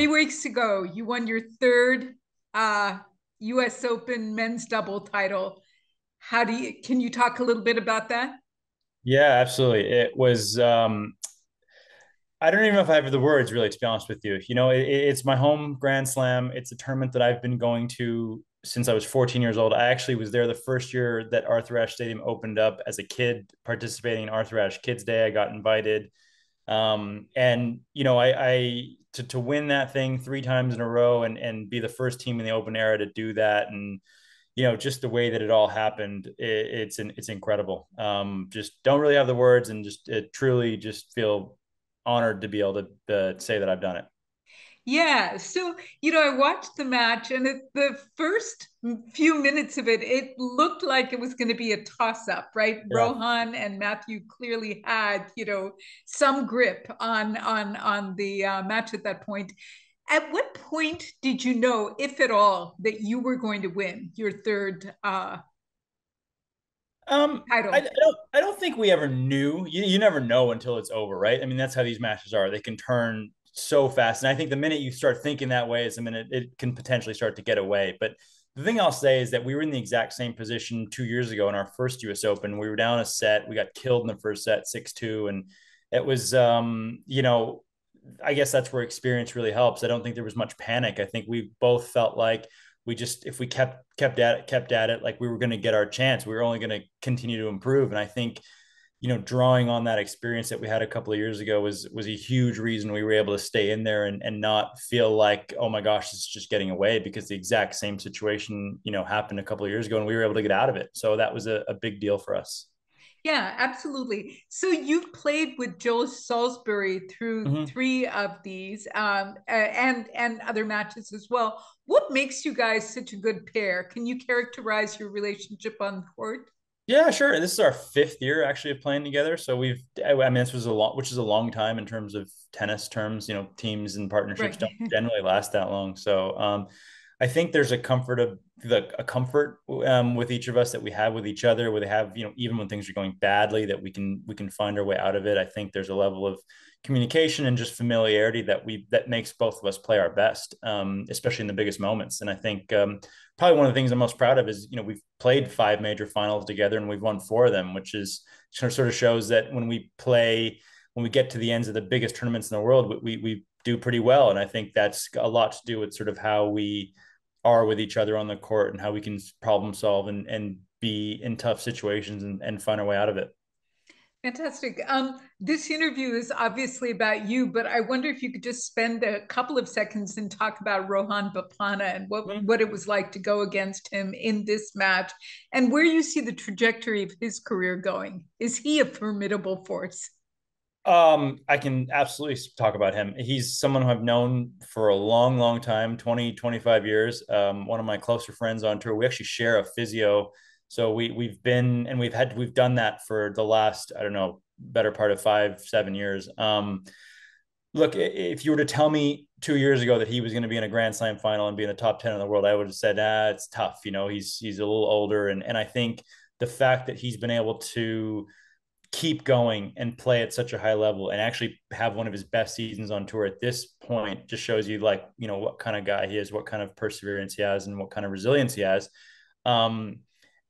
3 weeks ago, you won your third uh, U.S. Open men's double title. Can you talk a little bit about that? Yeah, absolutely. It was I don't even know if I have the words really, to be honest with you. It's my home Grand Slam. It's a tournament that I've been going to since I was 14 years old. I actually was there the first year that Arthur Ashe Stadium opened up as a kid, participating in Arthur Ashe Kids Day. I got invited. And to win that thing 3 times in a row and be the first team in the open era to do that, and just the way that it all happened, it's incredible. Just don't really have the words, and just truly just feel honored to be able to say that I've done it. Yeah. So, I watched the match, and the first few minutes of it, it looked like it was going to be a toss up, right? Yeah. Rohan and Matthew clearly had, some grip on the match at that point. At what point did you know, if at all, that you were going to win your third title? I don't think we ever knew. You never know until it's over, right? I mean, that's how these matches are. They can turn so fast. And I think the minute you start thinking that way is the minute it can potentially start to get away. But the thing I'll say is that we were in the exact same position 2 years ago in our first US Open. We were down a set. We got killed in the first set, 6-2. And it was, I guess that's where experience really helps. I don't think there was much panic. I think we both felt like we just, if we kept at it, like we were going to get our chance. We were only going to continue to improve. And I think, drawing on that experience that we had a couple of years ago was a huge reason we were able to stay in there and not feel like, oh my gosh, it's just getting away, because the exact same situation, happened a couple of years ago and we were able to get out of it. So that was a big deal for us. Yeah, absolutely. So you've played with Joe Salisbury through Mm-hmm. three of these, and other matches as well. What makes you guys such a good pair? Can you characterize your relationship on the court? Yeah, sure. This is our fifth year actually of playing together. So I mean, this was which is a long time in terms of tennis terms. Teams and partnerships Right. don't generally last that long. So, I think there's a comfort with each of us that we have with each other, where they have, even when things are going badly, that we can find our way out of it. I think there's a level of communication and just familiarity that makes both of us play our best, especially in the biggest moments. And I think, probably one of the things I'm most proud of is, we've played 5 major finals together and we've won 4 of them, which is sort of shows that when we get to the ends of the biggest tournaments in the world, we do pretty well. And I think that's a lot to do with sort of how we are with each other on the court and how we can problem solve and be in tough situations and find our way out of it. Fantastic. This interview is obviously about you, but I wonder if you could just spend a couple of seconds and talk about Rohan Bapana and what it was like to go against him in this match, and where you see the trajectory of his career going. Is he a formidable force? I can absolutely talk about him. He's someone who I've known for a long, long time, 20, 25 years. One of my closer friends on tour. We actually share a physio. So we've done that for the last, I don't know, better part of 5, 7 years. Look, if you were to tell me 2 years ago that he was going to be in a Grand Slam final and be in the top 10 in the world, I would have said, it's tough. He's a little older. And I think the fact that he's been able to keep going and play at such a high level and actually have one of his best seasons on tour at this point just shows you, like, what kind of guy he is, what kind of perseverance he has, and what kind of resilience he has. Um,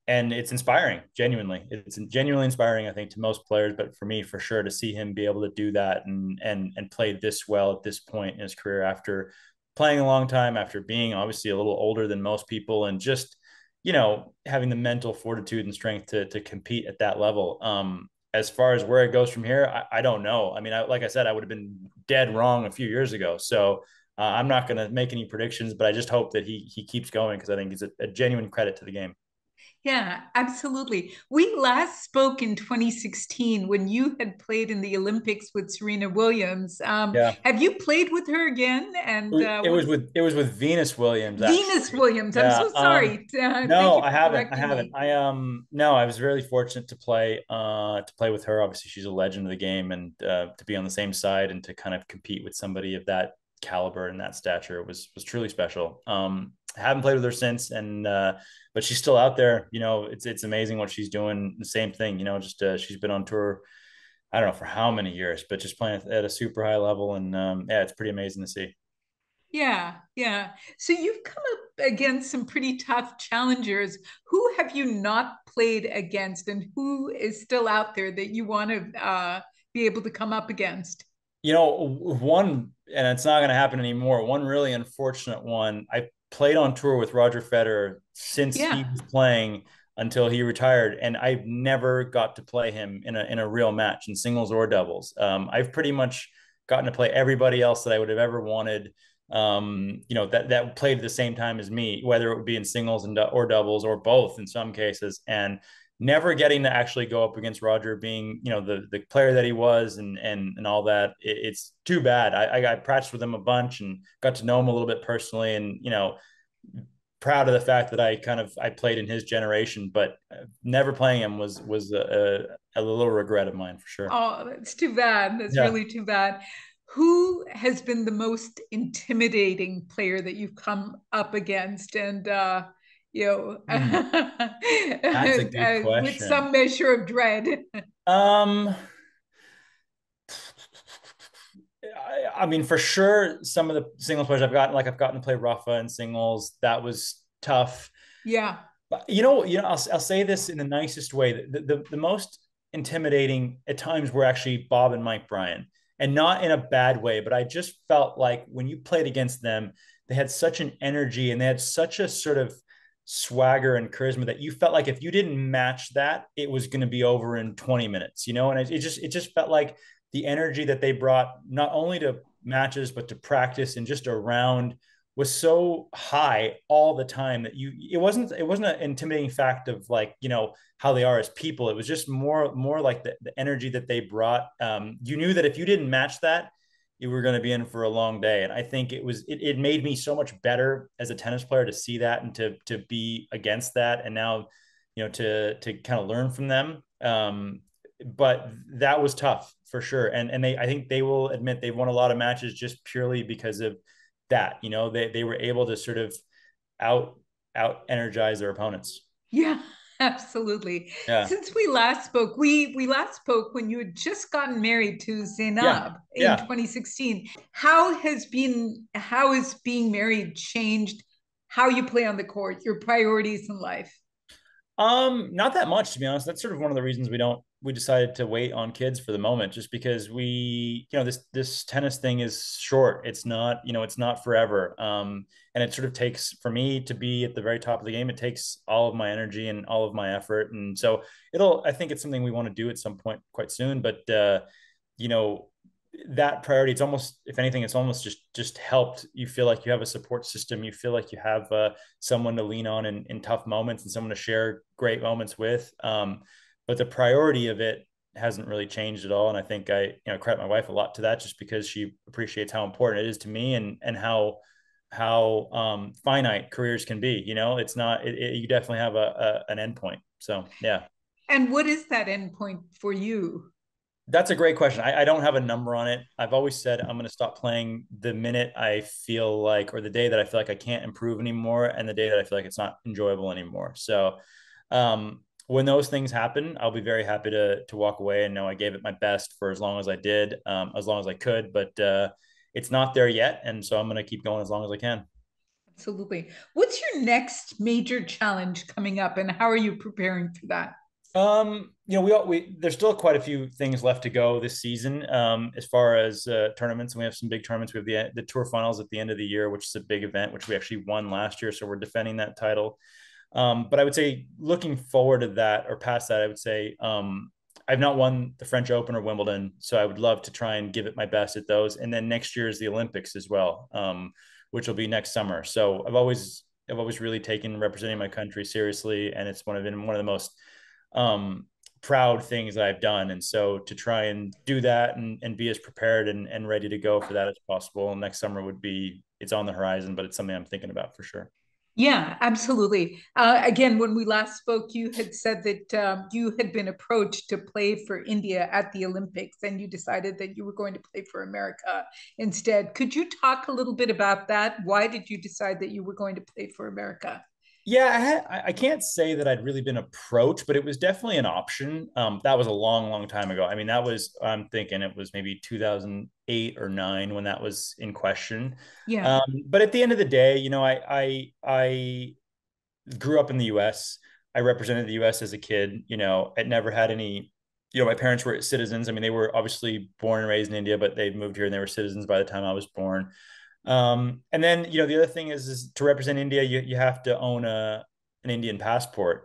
and it's inspiring, genuinely. It's genuinely inspiring, I think, to most players, but for me, for sure, to see him be able to do that and play this well at this point in his career, after playing a long time, after being obviously a little older than most people, and just having the mental fortitude and strength to compete at that level. As far as where it goes from here, I don't know. I mean, like I said, I would have been dead wrong a few years ago. So, I'm not going to make any predictions, but I just hope that he keeps going, because I think it's a genuine credit to the game. Yeah, absolutely. We last spoke in 2016 when you had played in the Olympics with Serena Williams. Yeah. Have you played with her again? And what's It was with Venus Williams, Venus actually. Williams? I'm Yeah. so sorry. Thank No, you I for haven't. I correcting haven't. me. No, I was really fortunate to play with her. Obviously, she's a legend of the game, and to be on the same side and to kind of compete with somebody of that caliber and that stature was truly special. I haven't played with her since, and but she's still out there. It's amazing what she's doing. The same thing, just she's been on tour. I don't know for how many years, but just playing at a super high level, and yeah, it's pretty amazing to see. Yeah, yeah. So you've come up against some pretty tough challengers. Who have you not played against, and who is still out there that you want to be able to come up against? One, and it's not going to happen anymore. One really unfortunate one. I played on tour with Roger Federer since he Yeah. was playing until he retired, and I've never got to play him in a real match in singles or doubles. I've pretty much gotten to play everybody else that I would have ever wanted. That played at the same time as me, whether it would be in singles and or doubles or both in some cases, and never getting to actually go up against Roger being, the player that he was and all that. It's too bad. I practiced with him a bunch and got to know him a little bit personally, and proud of the fact that I played in his generation, but never playing him was a little regret of mine for sure. Oh, that's too bad. That's Yeah. really too bad. Who has been the most intimidating player that you've come up against? And you know, Hmm. That's a good with question. some measure of dread. Um, I mean, for sure, some of the singles players I've gotten to play Rafa in singles. That was tough. Yeah, But I'll say this in the nicest way. The most intimidating at times were actually Bob and Mike Bryan, and not in a bad way. But I just felt like when you played against them, they had such an energy and they had such a sort of swagger and charisma that you felt like if you didn't match that, it was going to be over in 20 minutes. And it just felt like the energy that they brought not only to matches but to practice and just around was so high all the time that it wasn't an intimidating fact of like how they are as people. It was just more like the energy that they brought. You knew that if you didn't match that, you were going to be in for a long day. And I think it made me so much better as a tennis player to see that and to be against that, and now to kind of learn from them. But that was tough for sure. And I think they will admit they've won a lot of matches just purely because of that. They were able to sort of out out energize their opponents. yeah, absolutely. Yeah. Since we last spoke, we last spoke when you had just gotten married to Yeah. Zainab in Yeah. 2016. How has being married changed how you play on the court, your priorities in life? Not that much, to be honest. That's sort of one of the reasons we decided to wait on kids for the moment, just because this tennis thing is short. It's not forever. And it sort of takes, for me to be at the very top of the game, it takes all of my energy and all of my effort. And so I think it's something we want to do at some point quite soon. But you know, that priority, it's almost, if anything, it's almost just helped. You feel like you have a support system. You feel like you have someone to lean on in tough moments and someone to share great moments with. But the priority of it hasn't really changed at all. And I think I credit my wife a lot to that, just because she appreciates how important it is to me, and how finite careers can be. It's not, you definitely have an end point. So yeah. And what is that endpoint for you? That's a great question. I don't have a number on it. I've always said I'm going to stop playing the minute I feel like, or the day that I feel like I can't improve anymore, and the day that I feel like it's not enjoyable anymore. So, when those things happen, I'll be very happy to walk away and know I gave it my best for as long as I did, as long as I could. But it's not there yet, and so I'm going to keep going as long as I can. Absolutely. What's your next major challenge coming up, and how are you preparing for that? There's still quite a few things left to go this season. As far as tournaments, and we have some big tournaments. We have the tour finals at the end of the year, which is a big event, which we actually won last year, so we're defending that title. But I would say, looking forward to that or past that, I would say I've not won the French Open or Wimbledon, so I would love to try and give it my best at those. And then next year is the Olympics as well, which will be next summer. So I've always really taken representing my country seriously, and it's been one of the most um, proud things that I've done. And so to try and do that and be as prepared and ready to go for that as possible next summer it's on the horizon, but it's something I'm thinking about for sure. Yeah, absolutely. Again, when we last spoke, you had said that you had been approached to play for India at the Olympics, and you decided that you were going to play for America instead. Could you talk a little bit about that? Why did you decide that you were going to play for America? Yeah, I can't say that I'd really been approached, but it was definitely an option. That was a long, long time ago. I mean, that was, I'm thinking it was maybe 2008 or nine when that was in question. Yeah. But at the end of the day, I grew up in the U.S. I represented the U.S. as a kid. I never had any. My parents were citizens. I mean, they were obviously born and raised in India, but they'd moved here and they were citizens by the time I was born. And then, the other thing is to represent India, you have to own an Indian passport,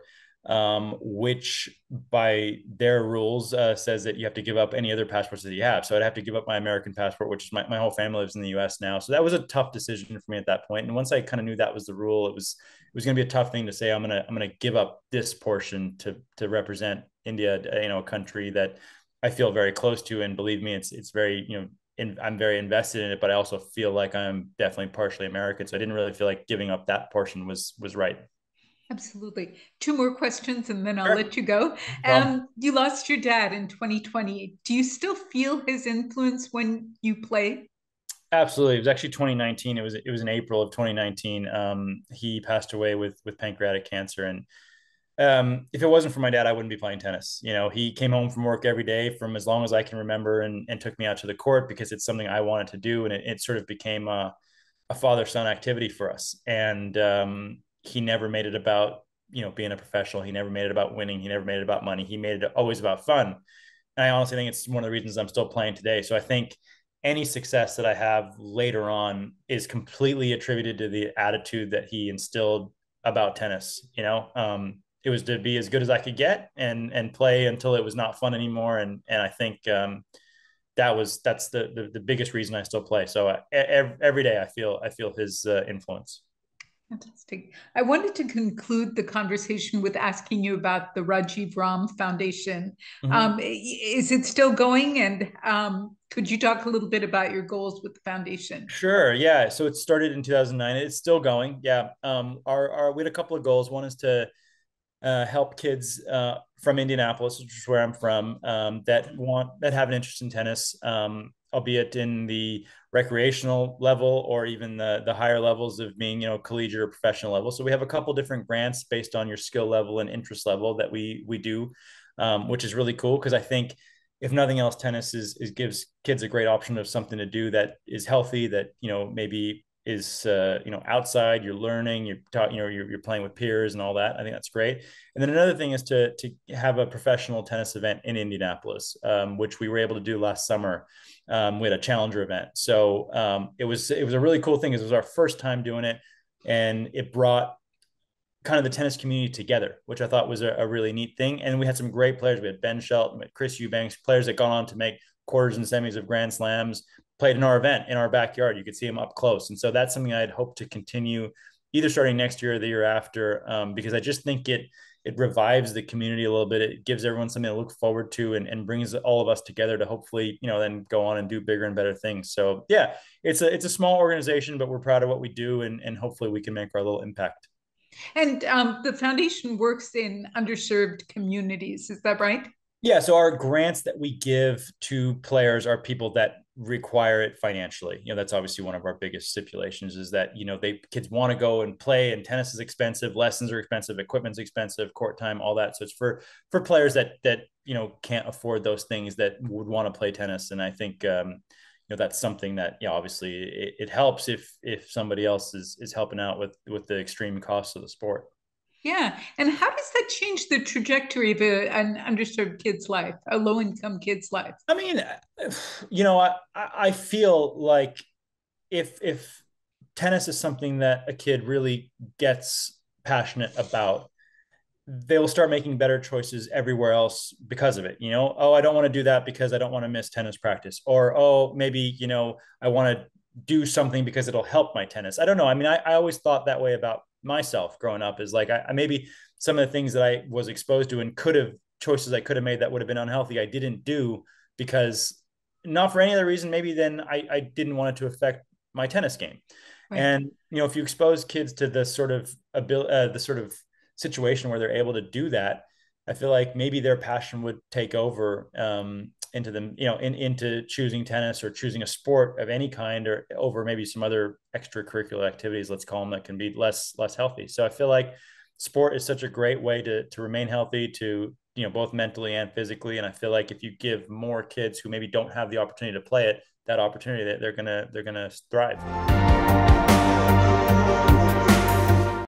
which by their rules says that you have to give up any other passports that you have. So I'd have to give up my American passport, which is my whole family lives in the US now. So that was a tough decision for me at that point. And once I kind of knew that was the rule, it was going to be a tough thing to say, I'm going to give up this portion to represent India, a country that I feel very close to. And believe me, it's very, I'm very invested in it, but I also feel like I'm definitely partially American. So I didn't really feel like giving up that portion was right. Absolutely. Two more questions and then I'll Sure. let you go. No problem. You lost your dad in 2020. Do you still feel his influence when you play? Absolutely. It was actually 2019. It was in April of 2019. He passed away with pancreatic cancer, and if it wasn't for my dad, I wouldn't be playing tennis. He came home from work every day from as long as I can remember, and took me out to the court because it's something I wanted to do, and it sort of became a father son activity for us. And he never made it about being a professional. He never made it about winning. He never made it about money. He made it always about fun. And I honestly think it's one of the reasons I'm still playing today. So I think any success that I have later on is completely attributed to the attitude that he instilled about tennis. It was to be as good as I could get and play until it was not fun anymore. And I think that's the biggest reason I still play. So every day I feel his influence. Fantastic. I wanted to conclude the conversation with asking you about the Rajeev Ram Foundation. Mm-hmm. Is it still going? And could you talk a little bit about your goals with the foundation? Sure. Yeah. So it started in 2009. It's still going. Yeah. We had a couple of goals. One is to help kids from Indianapolis, which is where I'm from, that have an interest in tennis, albeit in the recreational level or even the higher levels of being, collegiate or professional level. So we have a couple different grants based on your skill level and interest level that we do, which is really cool because I think if nothing else, tennis is gives kids a great option of something to do that is healthy, that maybe is outside, you're learning, you're playing with peers and all that. I think that's great. And then another thing is to have a professional tennis event in Indianapolis, which we were able to do last summer. We had a challenger event, so it was a really cool thing. It was our first time doing it, and it brought kind of the tennis community together, which I thought was a really neat thing. And we had some great players. We had Ben Shelton, we had Chris Eubanks, players that gone on to make quarters and semis of Grand Slams, played in our event in our backyard. You could see them up close. And so that's something I'd hope to continue either starting next year or the year after, because I just think it revives the community a little bit. It gives everyone something to look forward to, and brings all of us together to hopefully, then go on and do bigger and better things. So yeah, it's a small organization, but we're proud of what we do, and hopefully we can make our little impact. And the foundation works in underserved communities. Is that right? Yeah, so our grants that we give to players are people that require it financially. That's obviously one of our biggest stipulations is that, kids want to go and play, and tennis is expensive, lessons are expensive, equipment's expensive, court time, all that. So it's for players that can't afford those things, that would want to play tennis. And I think that's something that, obviously it helps if somebody else is helping out with the extreme costs of the sport. Yeah. And how does that change the trajectory of an underserved kid's life, a low income kid's life? I mean, I feel like if tennis is something that a kid really gets passionate about, they will start making better choices everywhere else because of it. Oh, I don't want to do that because I don't want to miss tennis practice, or oh, maybe I want to do something because it'll help my tennis. I don't know. I mean, I always thought that way about myself growing up, is like I maybe some of the things that I was exposed to and choices I could have made that would have been unhealthy, I didn't do because not for any other reason, maybe then I didn't want it to affect my tennis game. Right. And if you expose kids to the sort of the sort of situation where they're able to do that, I feel like maybe their passion would take over. into them, into choosing tennis or choosing a sport of any kind, or over maybe some other extracurricular activities, let's call them, that can be less healthy. So I feel like sport is such a great way to remain healthy, to, both mentally and physically. And I feel like if you give more kids who maybe don't have the opportunity to play it that opportunity, that they're gonna thrive.